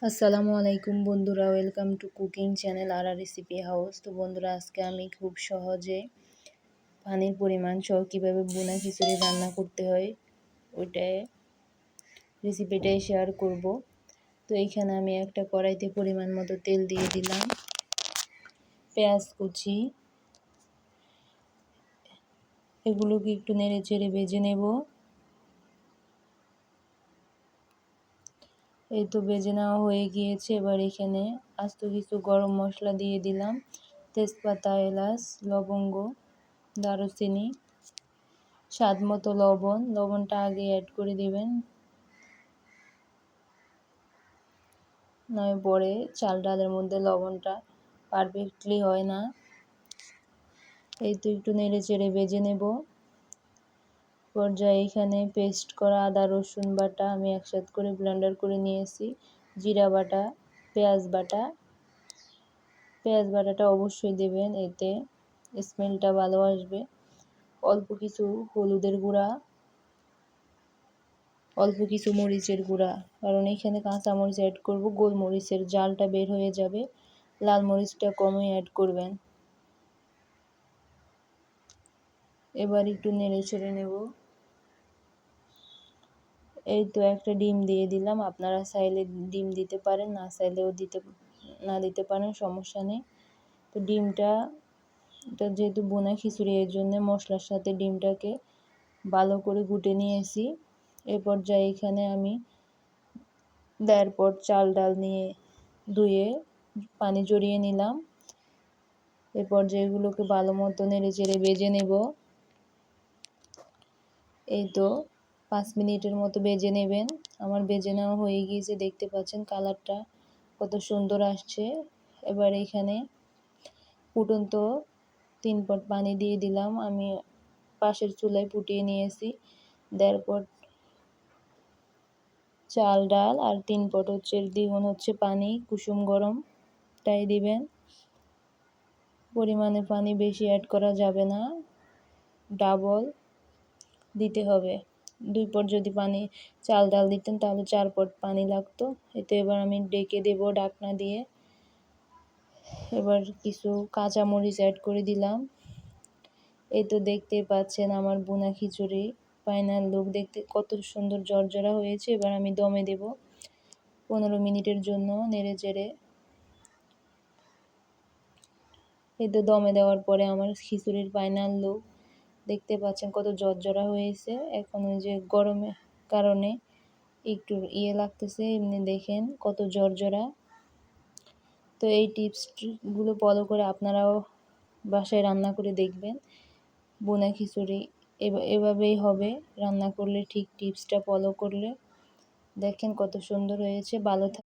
আসসালামু আলাইকুম বন্ধুরা, ওয়েলকাম টু কুকিং চ্যানেল আর রেসিপি হাউস। তো বন্ধুরা, আজকে আমি খুব সহজে পানির পরিমাণ সহ কীভাবে বোনা খিচুড়ি রান্না করতে হয় ওইটাই রেসিপিটাই শেয়ার করব। তো এইখানে আমি একটা কড়াইতে পরিমাণ মতো তেল দিয়ে দিলাম, পেঁয়াজ কুচি এগুলোকে একটু নেড়ে চেড়ে ভেজে নেব। এই তো ভেজে নেওয়া হয়ে গিয়েছে। এবার এখানে আস্ত কিছু গরম মশলা দিয়ে দিলাম, তেজপাতা, এলাচ, লবঙ্গ, দারুচিনি, স্বাদ মতো লবণটা আগে অ্যাড করে দিবেন, নয় পরে চাল ডালের মধ্যে লবণটা পারফেক্টলি হয় না। এই তো একটু নেড়ে চেড়ে ভেজে নেব। পর্যায়ে এখানে পেস্ট করা আদা রসুন বাটা আমি একসাথে করে ব্লেন্ডার করে নিয়েছি, জিরা বাটা, পেঁয়াজ বাটাটা অবশ্যই দেবেন, এতে স্মেলটা ভালো আসবে। অল্প কিছু হলুদের গুঁড়া, অল্প কিছু মরিচের গুঁড়া, কারণ এখানে কাঁচা মরিচ অ্যাড করব, গোলমরিচের জালটা বের হয়ে যাবে। লাল মরিচটা কমই অ্যাড করবেন। এবার একটু নেড়ে ছেড়ে নেব। এই তো একটা ডিম দিয়ে দিলাম, আপনারা চাইলে ডিম দিতে পারেন, না চাইলেও দিতে পারেন, সমস্যা নেই। তো এটা যেহেতু বোনা খিচুড়ি, এর জন্য মশলার সাথে ডিমটাকে ভালো করে গুটে নিয়েছি। এই পর্যায়ে এখানে আমি দেওয়ার পর চাল ডাল নিয়ে ধুয়ে পানি জড়িয়ে নিলাম। এই পর্যায়ে এগুলোকে ভালো মতো নেড়ে চেড়ে ভেজে নেব। এই তো 5 মিনিটের মতো ভেজে নেবেন। আমার ভেজে নেওয়া হয়ে গিয়েছে, দেখতে পাচ্ছেন কালারটা কত সুন্দর আসছে। এবার এখানে ফুটন্ত 3 পট পানি দিয়ে দিলাম, আমি পাশের চুলায় ফুটিয়ে নিয়েছি। দেওয়ার পর চাল ডাল আর 3 পট দ্বিগুণ পানি কুসুম গরম তাই দিবেন। পরিমাণে পানি বেশি অ্যাড করা যাবে না, ডাবল দিতে হবে। 2 পট যদি চাল ডাল দিতেন তাহলে 4 পট পানি লাগতো। এতে এবার আমি ডেকে দেব ঢাকনা দিয়ে। এবার কিছু কাঁচা মরিচ অ্যাড করে দিলাম। এই তো দেখতে পাচ্ছেন আমার বোনা খিচুড়ি ফাইনাল লুক, দেখতে কত সুন্দর ঝরঝরা হয়েছে। এবার আমি দমে দেব 15 মিনিটের জন্য নেড়ে চেড়ে। এই তো দমে দেওয়ার পরে আমার খিচুড়ির ফাইনাল লুক দেখতে পাচ্ছেন কত ঝরঝরা হয়েছে। এখন ওই যে গরমের কারণে একটু লাগতেছে, এমনি দেখেন কত ঝরঝরা। তো এই টিপসগুলো ফলো করে আপনারাও বাসায় রান্না করে দেখবেন। বোনা খিচুড়ি এভাবেই হবে রান্না করলে, ঠিক টিপসটা ফলো করলে। দেখেন কত সুন্দর হয়েছে। ভালো